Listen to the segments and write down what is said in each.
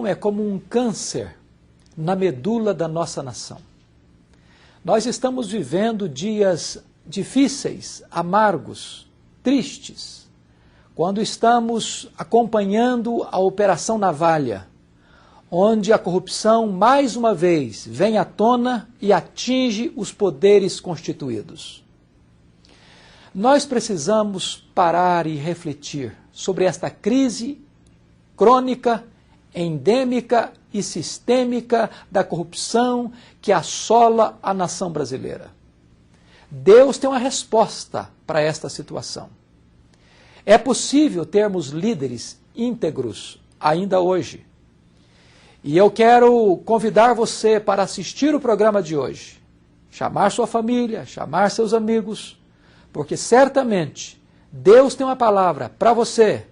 É como um câncer na medula da nossa nação. Nós estamos vivendo dias difíceis, amargos, tristes, quando estamos acompanhando a Operação Navalha, onde a corrupção, mais uma vez, vem à tona e atinge os poderes constituídos. Nós precisamos parar e refletir sobre esta crise crônica, endêmica e sistêmica da corrupção que assola a nação brasileira. Deus tem uma resposta para esta situação. É possível termos líderes íntegros ainda hoje. E eu quero convidar você para assistir o programa de hoje, chamar sua família, chamar seus amigos, porque certamente Deus tem uma palavra para você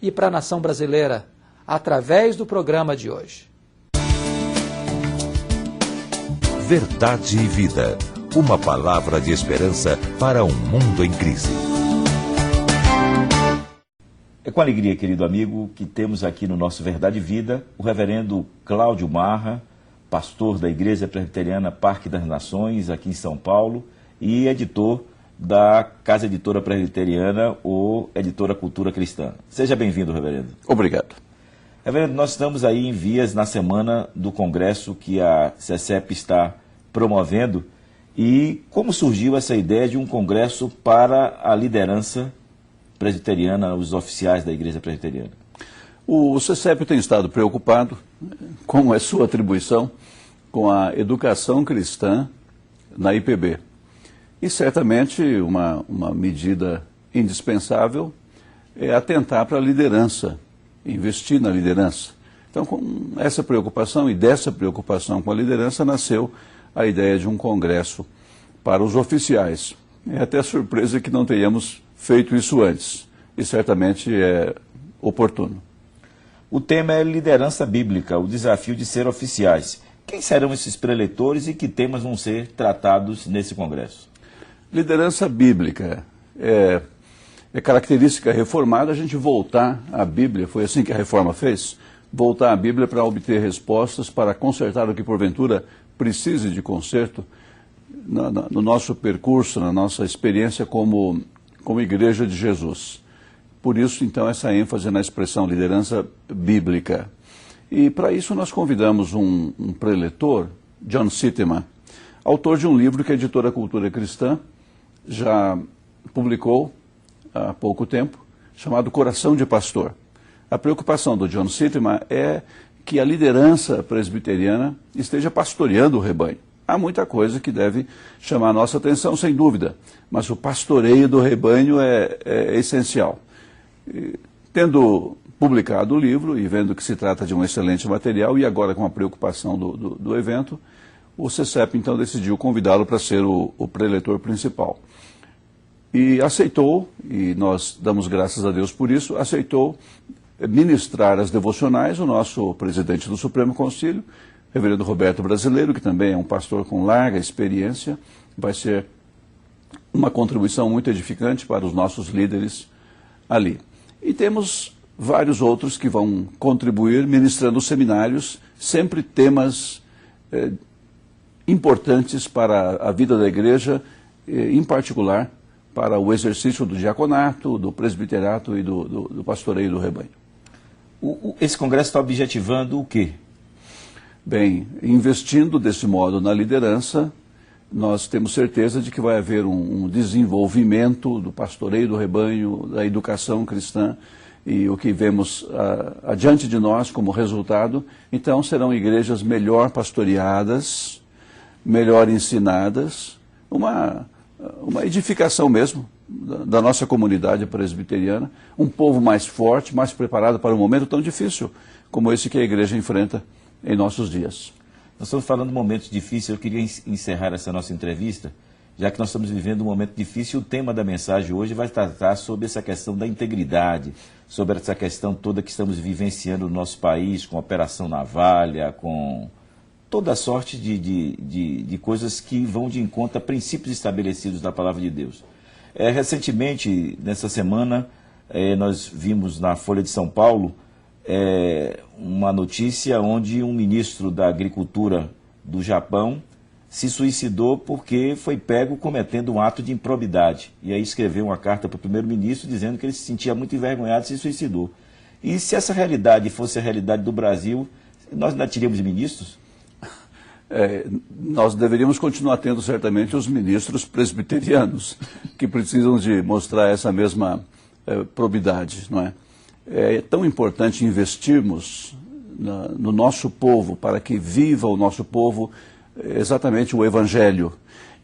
e para a nação brasileira através do programa de hoje. Verdade e Vida, uma palavra de esperança para um mundo em crise. É com alegria, querido amigo, que temos aqui no nosso Verdade e Vida o reverendo Cláudio Marra, pastor da Igreja Presbiteriana Parque das Nações, aqui em São Paulo, e editor da Casa Editora Presbiteriana, ou Editora Cultura Cristã. Seja bem-vindo, reverendo. Obrigado. Reverendo, nós estamos aí em vias na semana do congresso que a CECEP está promovendo. E como surgiu essa ideia de um congresso para a liderança presbiteriana, os oficiais da Igreja Presbiteriana? O CECEP tem estado preocupado com a sua atribuição com a educação cristã na IPB. E certamente uma medida indispensável é atentar para a liderança, investir na liderança. Então, com essa preocupação e dessa preocupação com a liderança, nasceu a ideia de um congresso para os oficiais. É até surpresa que não tenhamos feito isso antes, e certamente é oportuno. O tema é liderança bíblica, o desafio de ser oficiais. Quem serão esses preletores e que temas vão ser tratados nesse congresso? Liderança bíblica é característica reformada a gente voltar à Bíblia, foi assim que a reforma fez, voltar à Bíblia para obter respostas, para consertar o que porventura precise de conserto no nosso percurso, na nossa experiência como Igreja de Jesus. Por isso, então, essa ênfase na expressão liderança bíblica. E para isso nós convidamos um preletor, John Sittemann, autor de um livro que a Editora Cultura Cristã já publicou há pouco tempo, chamado Coração de Pastor. A preocupação do John Sittemann é que a liderança presbiteriana esteja pastoreando o rebanho. Há muita coisa que deve chamar a nossa atenção, sem dúvida, mas o pastoreio do rebanho é essencial. Tendo publicado o livro e vendo que se trata de um excelente material, e agora com a preocupação do evento, o CECEP então decidiu convidá-lo para ser o preletor principal. E aceitou, e nós damos graças a Deus por isso, aceitou ministrar as devocionais o nosso presidente do Supremo Concílio, reverendo Roberto Brasileiro, que também é um pastor com larga experiência, vai ser uma contribuição muito edificante para os nossos líderes ali. E temos vários outros que vão contribuir ministrando seminários, sempre temas importantes para a vida da igreja, em particular para o exercício do diaconato, do presbiterato e do pastoreio do rebanho. Esse congresso está objetivando o quê? Bem, investindo desse modo na liderança, nós temos certeza de que vai haver um desenvolvimento do pastoreio do rebanho, da educação cristã, e o que vemos adiante de nós como resultado, então serão igrejas melhor pastoreadas, melhor ensinadas, uma edificação mesmo da nossa comunidade presbiteriana, um povo mais forte, mais preparado para um momento tão difícil como esse que a igreja enfrenta em nossos dias. Nós estamos falando de momentos difíceis. Eu queria encerrar essa nossa entrevista, já que nós estamos vivendo um momento difícil. O tema da mensagem hoje vai tratar sobre essa questão da integridade, sobre essa questão toda que estamos vivenciando no nosso país, com a Operação Navalha, com toda sorte de coisas que vão de encontro a princípios estabelecidos da Palavra de Deus. Recentemente, nessa semana, nós vimos na Folha de São Paulo uma notícia onde um ministro da Agricultura do Japão se suicidou porque foi pego cometendo um ato de improbidade. E aí escreveu uma carta para o primeiro-ministro dizendo que ele se sentia muito envergonhado e se suicidou. E se essa realidade fosse a realidade do Brasil, nós ainda teríamos ministros? Nós deveríamos continuar tendo certamente os ministros presbiterianos, que precisam de mostrar essa mesma probidade, não é? É tão importante investirmos no nosso povo, para que viva o nosso povo exatamente o Evangelho.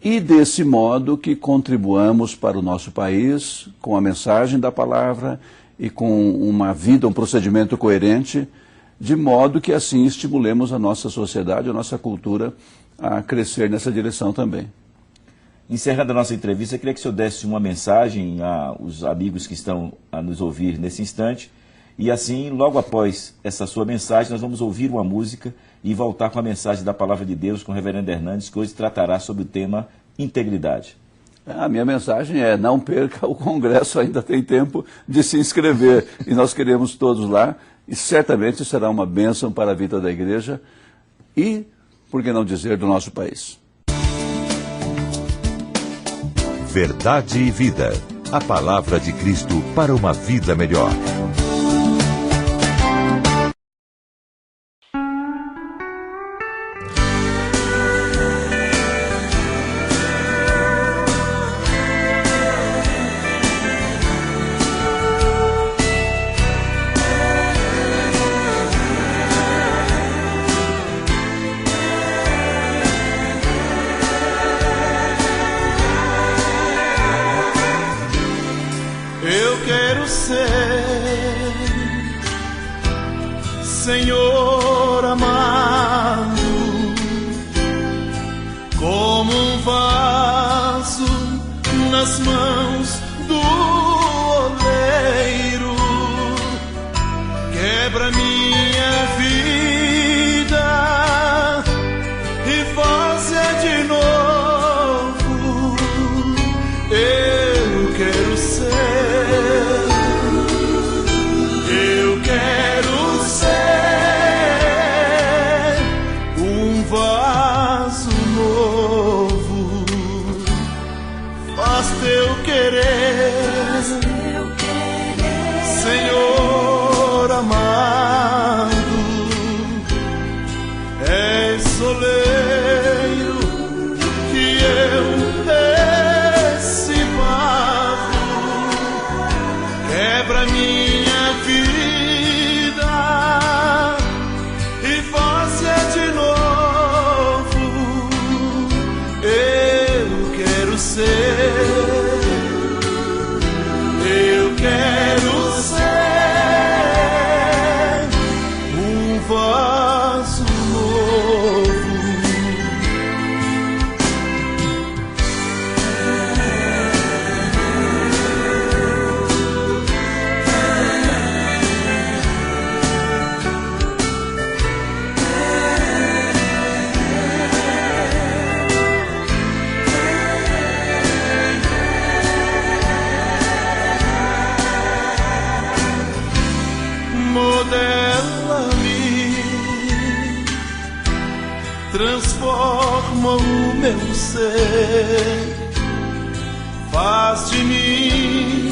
E desse modo que contribuamos para o nosso país com a mensagem da palavra e com uma vida, um procedimento coerente, de modo que assim estimulemos a nossa sociedade, a nossa cultura a crescer nessa direção também. Encerrando a nossa entrevista, eu queria que o senhor desse uma mensagem aos amigos que estão a nos ouvir nesse instante. E assim, logo após essa sua mensagem, nós vamos ouvir uma música e voltar com a mensagem da Palavra de Deus com o reverendo Hernandes, que hoje tratará sobre o tema integridade. A minha mensagem é: não perca o congresso, ainda tem tempo de se inscrever. E nós queremos todos lá, e certamente será uma bênção para a vida da igreja e, por que não dizer, do nosso país. Verdade e Vida. A palavra de Cristo para uma vida melhor. Senhor amado, como um vaso nas mãos do oleiro, quebra minha vida e faz-a de novo. Eu quero ser. Senhor amado, és oleiro que eu esse barro, quebra minha vida e faz-a de novo. Eu quero ser. Eu quero ser um vaso novo. Modela-me, transforma o meu ser, faz de mim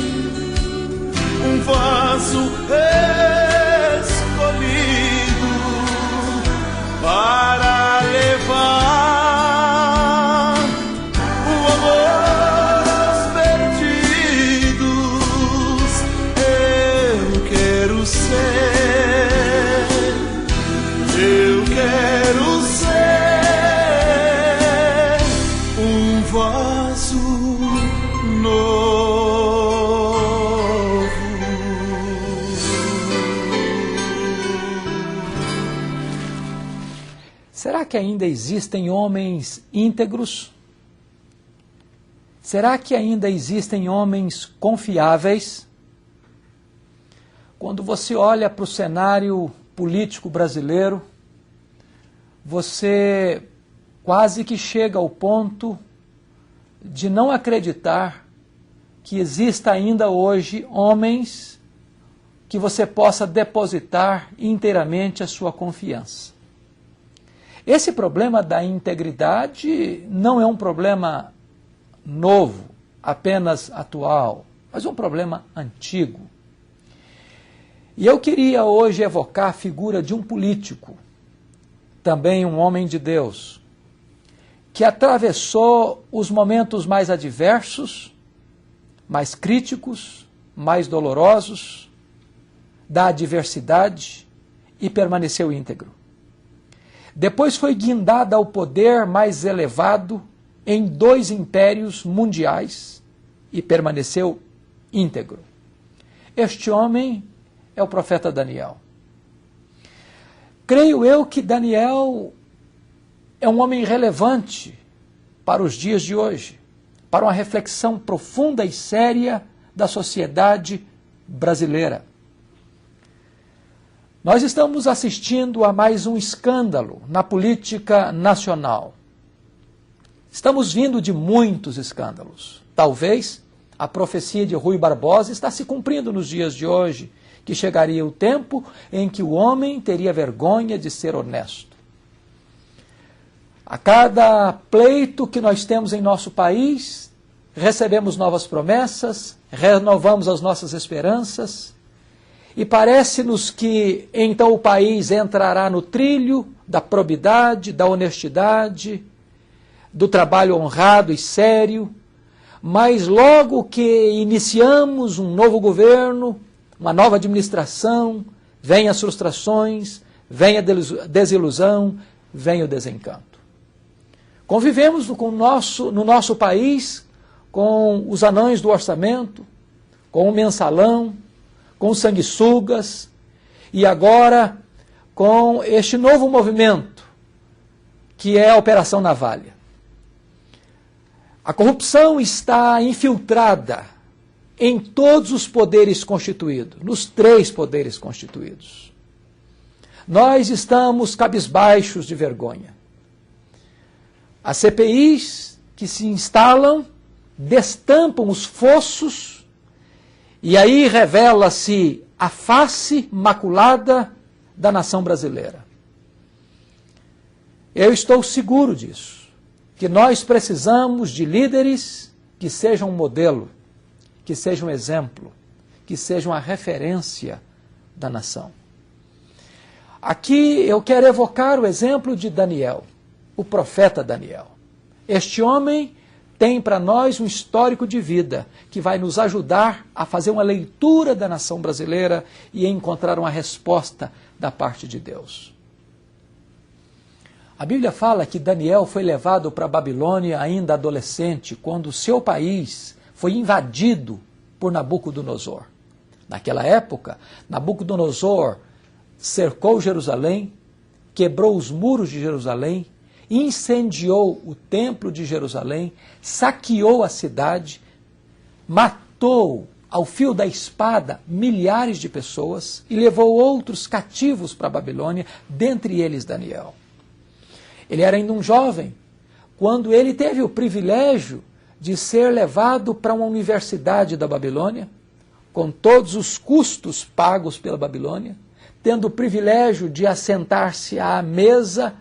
um vaso escolhido para levar o amor aos perdidos. Eu quero ser. Eu quero ser um vaso novo. Será que ainda existem homens íntegros? Será que ainda existem homens confiáveis? Quando você olha para o cenário político brasileiro, você quase que chega ao ponto de não acreditar que exista ainda hoje homens que você possa depositar inteiramente a sua confiança. Esse problema da integridade não é um problema novo, apenas atual, mas um problema antigo. E eu queria hoje evocar a figura de um político, também um homem de Deus, que atravessou os momentos mais adversos, mais críticos, mais dolorosos da adversidade e permaneceu íntegro. Depois foi guindado ao poder mais elevado em 2 impérios mundiais e permaneceu íntegro. Este homem é o profeta Daniel. Creio eu que Daniel é um homem relevante para os dias de hoje, para uma reflexão profunda e séria da sociedade brasileira. Nós estamos assistindo a mais um escândalo na política nacional. Estamos vindo de muitos escândalos. Talvez a profecia de Rui Barbosa está se cumprindo nos dias de hoje, que chegaria o tempo em que o homem teria vergonha de ser honesto. A cada pleito que nós temos em nosso país, recebemos novas promessas, renovamos as nossas esperanças, e parece-nos que então o país entrará no trilho da probidade, da honestidade, do trabalho honrado e sério, mas logo que iniciamos um novo governo, uma nova administração, vem as frustrações, vem a desilusão, vem o desencanto. Convivemos no nosso país com os anões do orçamento, com o mensalão, com os sanguessugas e agora com este novo movimento que é a Operação Navalha. A corrupção está infiltrada em todos os poderes constituídos, nos 3 poderes constituídos. Nós estamos cabisbaixos de vergonha. As CPIs que se instalam destampam os fossos e aí revela-se a face maculada da nação brasileira. Eu estou seguro disso, que nós precisamos de líderes que sejam um modelo, que sejam um exemplo, que sejam a referência da nação. Aqui eu quero evocar o exemplo de Daniel, o profeta Daniel. Este homem tem para nós um histórico de vida que vai nos ajudar a fazer uma leitura da nação brasileira e encontrar uma resposta da parte de Deus. A Bíblia fala que Daniel foi levado para a Babilônia ainda adolescente, quando o seu país foi invadido por Nabucodonosor. Naquela época, Nabucodonosor cercou Jerusalém, quebrou os muros de Jerusalém, incendiou o templo de Jerusalém, saqueou a cidade, matou ao fio da espada milhares de pessoas e levou outros cativos para a Babilônia, dentre eles Daniel. Ele era ainda um jovem, quando ele teve o privilégio de ser levado para uma universidade da Babilônia, com todos os custos pagos pela Babilônia, tendo o privilégio de assentar-se à mesa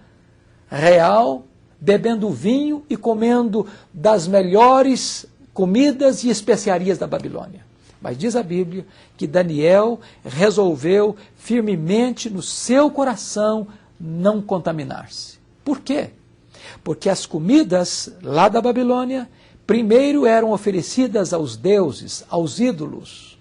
real, bebendo vinho e comendo das melhores comidas e especiarias da Babilônia. Mas diz a Bíblia que Daniel resolveu firmemente no seu coração não contaminar-se. Por quê? Porque as comidas lá da Babilônia primeiro eram oferecidas aos deuses, aos ídolos.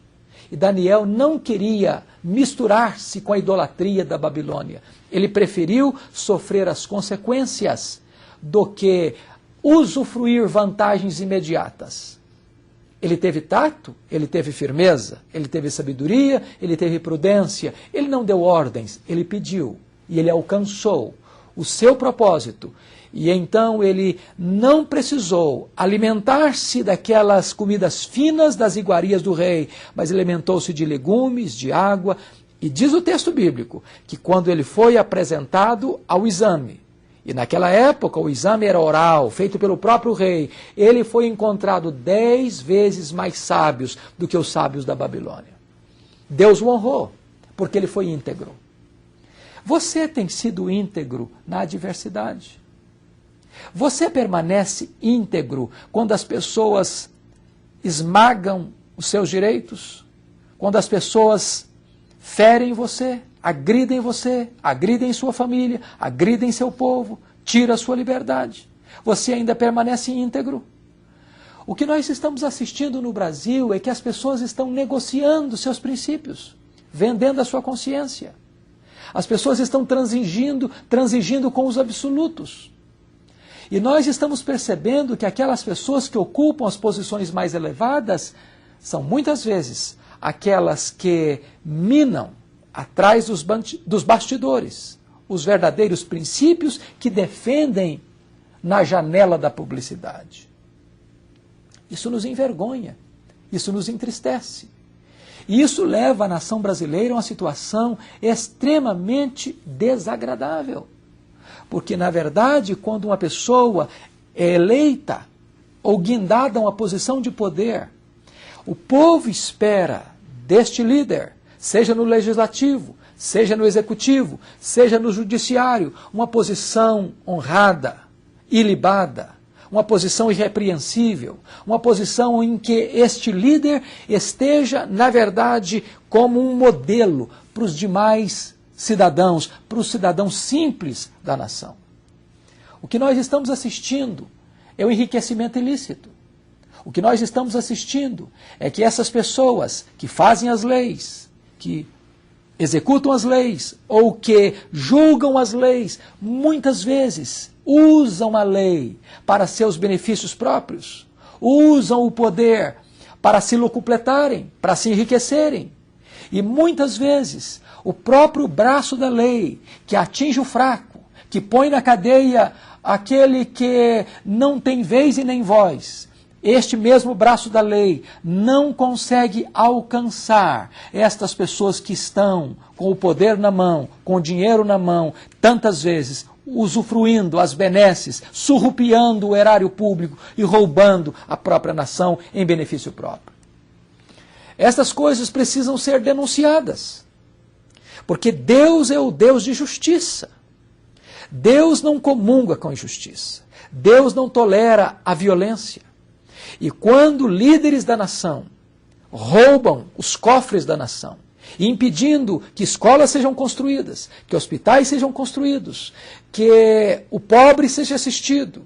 E Daniel não queria misturar-se com a idolatria da Babilônia. Ele preferiu sofrer as consequências do que usufruir vantagens imediatas. Ele teve tato, ele teve firmeza, ele teve sabedoria, ele teve prudência. Ele não deu ordens, ele pediu e ele alcançou o seu propósito. E então ele não precisou alimentar-se daquelas comidas finas das iguarias do rei, mas alimentou-se de legumes, de água. E diz o texto bíblico que quando ele foi apresentado ao exame, e naquela época o exame era oral, feito pelo próprio rei, ele foi encontrado 10 vezes mais sábios do que os sábios da Babilônia. Deus o honrou, porque ele foi íntegro. Você tem sido íntegro na adversidade. Você permanece íntegro quando as pessoas esmagam os seus direitos, quando as pessoas ferem você, agridem sua família, agridem seu povo, tiram a sua liberdade. Você ainda permanece íntegro. O que nós estamos assistindo no Brasil é que as pessoas estão negociando seus princípios, vendendo a sua consciência. As pessoas estão transigindo com os absolutos. E nós estamos percebendo que aquelas pessoas que ocupam as posições mais elevadas são muitas vezes aquelas que minam atrás dos bastidores os verdadeiros princípios que defendem na janela da publicidade. Isso nos envergonha, isso nos entristece. E isso leva a nação brasileira a uma situação extremamente desagradável. Porque, na verdade, quando uma pessoa é eleita ou guindada a uma posição de poder, o povo espera deste líder, seja no legislativo, seja no executivo, seja no judiciário, uma posição honrada, ilibada, uma posição irrepreensível, uma posição em que este líder esteja, na verdade, como um modelo para os demais cidadãos, para os cidadãos simples da nação. O que nós estamos assistindo é o enriquecimento ilícito. O que nós estamos assistindo é que essas pessoas que fazem as leis, que executam as leis ou que julgam as leis, muitas vezes usam a lei para seus benefícios próprios, usam o poder para se locupletarem, para se enriquecerem. E muitas vezes o próprio braço da lei que atinge o fraco, que põe na cadeia aquele que não tem vez e nem voz, este mesmo braço da lei não consegue alcançar estas pessoas que estão com o poder na mão, com o dinheiro na mão, tantas vezes usufruindo as benesses, surrupiando o erário público e roubando a própria nação em benefício próprio. Estas coisas precisam ser denunciadas, porque Deus é o Deus de justiça. Deus não comunga com a injustiça. Deus não tolera a violência. E quando líderes da nação roubam os cofres da nação, impedindo que escolas sejam construídas, que hospitais sejam construídos, que o pobre seja assistido,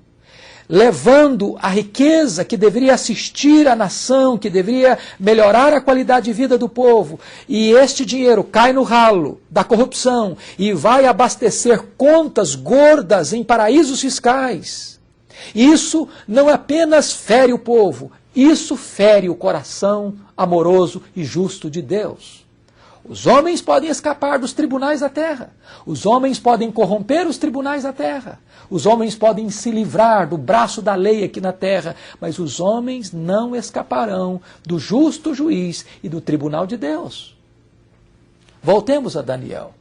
levando a riqueza que deveria assistir a nação, que deveria melhorar a qualidade de vida do povo, e este dinheiro cai no ralo da corrupção e vai abastecer contas gordas em paraísos fiscais. Isso não apenas fere o povo, isso fere o coração amoroso e justo de Deus. Os homens podem escapar dos tribunais da terra. Os homens podem corromper os tribunais da terra. Os homens podem se livrar do braço da lei aqui na terra, mas os homens não escaparão do justo juiz e do tribunal de Deus. Voltemos a Daniel.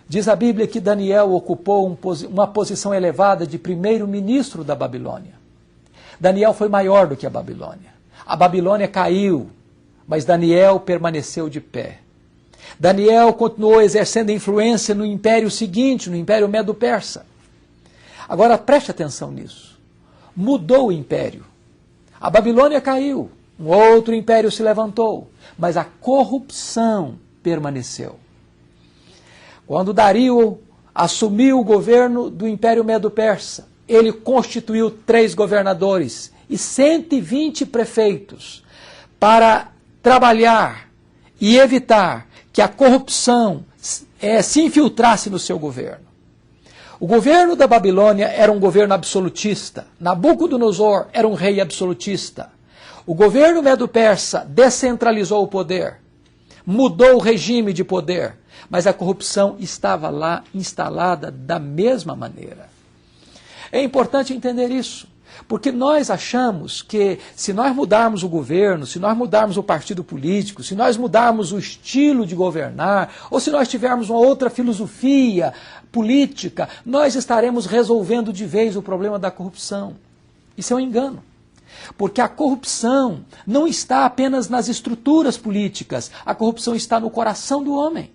Diz a Bíblia que Daniel ocupou uma posição elevada de primeiro-ministro da Babilônia. Daniel foi maior do que a Babilônia. A Babilônia caiu, mas Daniel permaneceu de pé. Daniel continuou exercendo influência no império seguinte, no império Medo-Persa. Agora preste atenção nisso. Mudou o império. A Babilônia caiu, um outro império se levantou, mas a corrupção permaneceu. Quando Dario assumiu o governo do império Medo-Persa, ele constituiu 3 governadores e 120 prefeitos para trabalhar e evitar que a corrupção se infiltrasse no seu governo. O governo da Babilônia era um governo absolutista. Nabucodonosor era um rei absolutista. O governo Medo-Persa descentralizou o poder, mudou o regime de poder, mas a corrupção estava lá instalada da mesma maneira. É importante entender isso. Porque nós achamos que se nós mudarmos o governo, se nós mudarmos o partido político, se nós mudarmos o estilo de governar, ou se nós tivermos uma outra filosofia política, nós estaremos resolvendo de vez o problema da corrupção. Isso é um engano. Porque a corrupção não está apenas nas estruturas políticas, a corrupção está no coração do homem.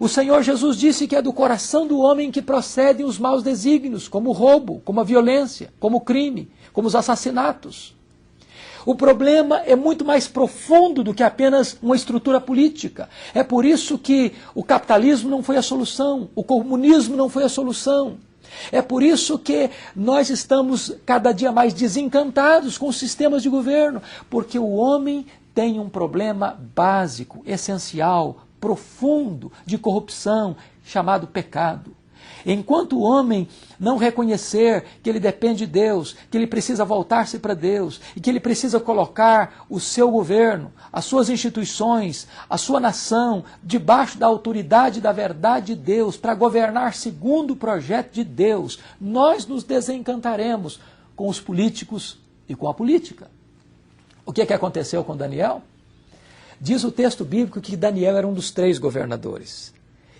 O Senhor Jesus disse que é do coração do homem que procedem os maus desígnios, como o roubo, como a violência, como o crime, como os assassinatos. O problema é muito mais profundo do que apenas uma estrutura política. É por isso que o capitalismo não foi a solução, o comunismo não foi a solução. É por isso que nós estamos cada dia mais desencantados com os sistemas de governo, porque o homem tem um problema básico, essencial, profundo de corrupção, chamado pecado. Enquanto o homem não reconhecer que ele depende de Deus, que ele precisa voltar-se para Deus e que ele precisa colocar o seu governo, as suas instituições, a sua nação debaixo da autoridade da verdade de Deus para governar segundo o projeto de Deus, nós nos desencantaremos com os políticos e com a política. O que aconteceu com Daniel? Diz o texto bíblico que Daniel era um dos 3 governadores.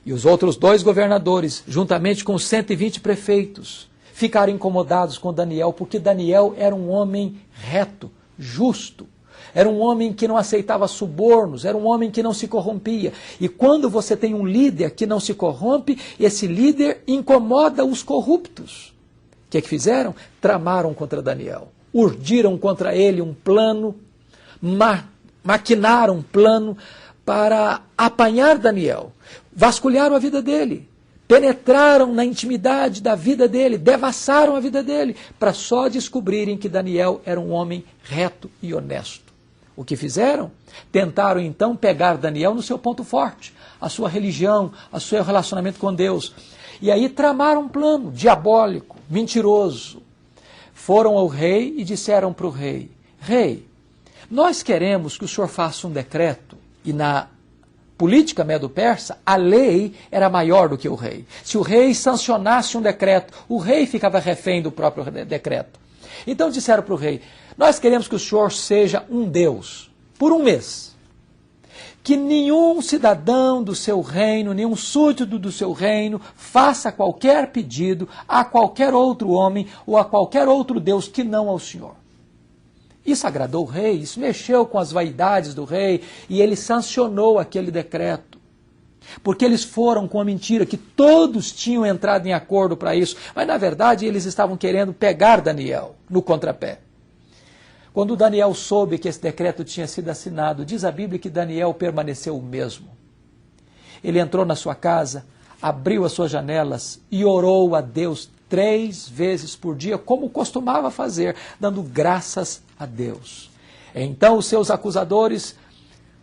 E os outros 2 governadores, juntamente com os 120 prefeitos, ficaram incomodados com Daniel, porque Daniel era um homem reto, justo. Era um homem que não aceitava subornos, era um homem que não se corrompia. E quando você tem um líder que não se corrompe, esse líder incomoda os corruptos. O que fizeram? Tramaram contra Daniel. Urdiram contra ele um plano, maquinaram um plano para apanhar Daniel. Vasculharam a vida dele, penetraram na intimidade da vida dele, devassaram a vida dele, para só descobrirem que Daniel era um homem reto e honesto. O que fizeram? Tentaram então pegar Daniel no seu ponto forte, a sua religião, o seu relacionamento com Deus. E aí tramaram um plano diabólico, mentiroso. Foram ao rei e disseram para o rei: Rei, nós queremos que o senhor faça um decreto. E na política medo-persa, a lei era maior do que o rei. Se o rei sancionasse um decreto, o rei ficava refém do próprio decreto. Então disseram para o rei: nós queremos que o senhor seja um Deus, por um mês. Que nenhum cidadão do seu reino, nenhum súdito do seu reino, faça qualquer pedido a qualquer outro homem ou a qualquer outro Deus que não ao senhor. Isso agradou o rei, isso mexeu com as vaidades do rei e ele sancionou aquele decreto. Porque eles foram com a mentira que todos tinham entrado em acordo para isso, mas na verdade eles estavam querendo pegar Daniel no contrapé. Quando Daniel soube que esse decreto tinha sido assinado, diz a Bíblia que Daniel permaneceu o mesmo. Ele entrou na sua casa, abriu as suas janelas e orou a Deus 3 vezes por dia, como costumava fazer, dando graças a Deus. Então os seus acusadores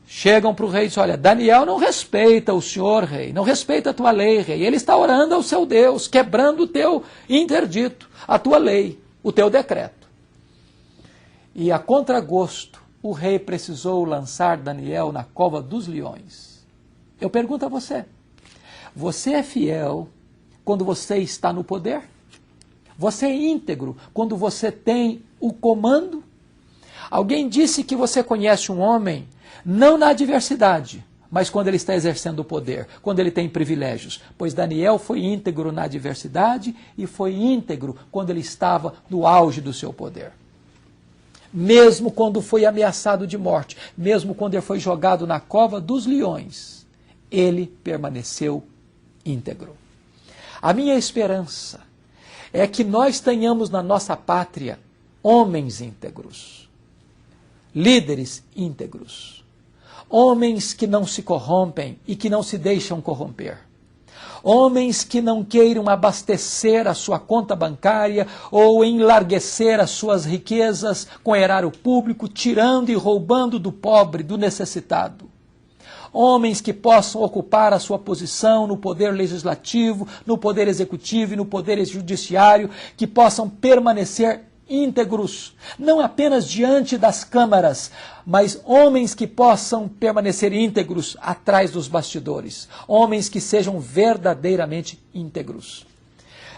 chegam para o rei e dizem: olha, Daniel não respeita o senhor, rei, não respeita a tua lei, rei. Ele está orando ao seu Deus, quebrando o teu interdito, a tua lei, o teu decreto. E a contragosto, o rei precisou lançar Daniel na cova dos leões. Eu pergunto a você: você é fiel quando você está no poder? Você é íntegro quando você tem o comando? Alguém disse que você conhece um homem não na adversidade, mas quando ele está exercendo o poder, quando ele tem privilégios. Pois Daniel foi íntegro na adversidade e foi íntegro quando ele estava no auge do seu poder. Mesmo quando foi ameaçado de morte, mesmo quando ele foi jogado na cova dos leões, ele permaneceu íntegro. A minha esperança é que nós tenhamos na nossa pátria homens íntegros, líderes íntegros, homens que não se corrompem e que não se deixam corromper, homens que não queiram abastecer a sua conta bancária ou enlarguecer as suas riquezas com erário público, tirando e roubando do pobre, do necessitado. Homens que possam ocupar a sua posição no poder legislativo, no poder executivo e no poder judiciário, que possam permanecer íntegros, não apenas diante das câmaras, mas homens que possam permanecer íntegros atrás dos bastidores, homens que sejam verdadeiramente íntegros.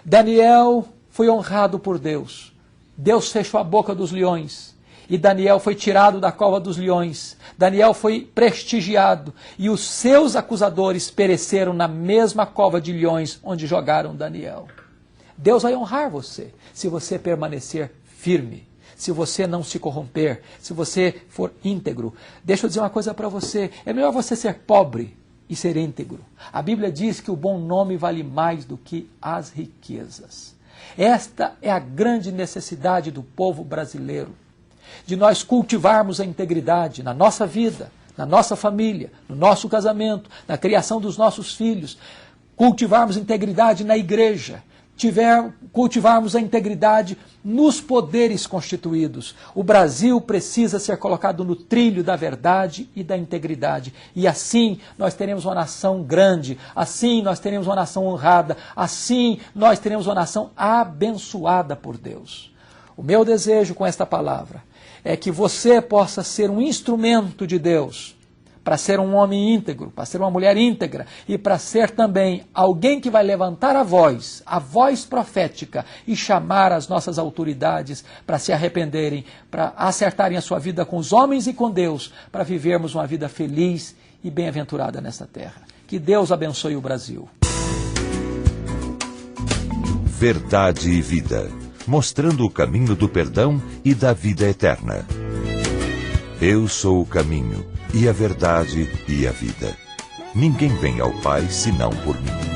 Daniel foi honrado por Deus. Deus fechou a boca dos leões. E Daniel foi tirado da cova dos leões. Daniel foi prestigiado. E os seus acusadores pereceram na mesma cova de leões onde jogaram Daniel. Deus vai honrar você se você permanecer firme, se você não se corromper, se você for íntegro. Deixa eu dizer uma coisa para você, é melhor você ser pobre e ser íntegro. A Bíblia diz que o bom nome vale mais do que as riquezas. Esta é a grande necessidade do povo brasileiro, de nós cultivarmos a integridade na nossa vida, na nossa família, no nosso casamento, na criação dos nossos filhos, cultivarmos integridade na igreja, cultivarmos a integridade nos poderes constituídos. O Brasil precisa ser colocado no trilho da verdade e da integridade. E assim nós teremos uma nação grande, assim nós teremos uma nação honrada, assim nós teremos uma nação abençoada por Deus. O meu desejo com esta palavra é que você possa ser um instrumento de Deus para ser um homem íntegro, para ser uma mulher íntegra e para ser também alguém que vai levantar a voz profética e chamar as nossas autoridades para se arrependerem, para acertarem a sua vida com os homens e com Deus, para vivermos uma vida feliz e bem-aventurada nesta terra. Que Deus abençoe o Brasil. Verdade e Vida, mostrando o caminho do perdão e da vida eterna. Eu sou o caminho, e a verdade e a vida. Ninguém vem ao Pai senão por mim.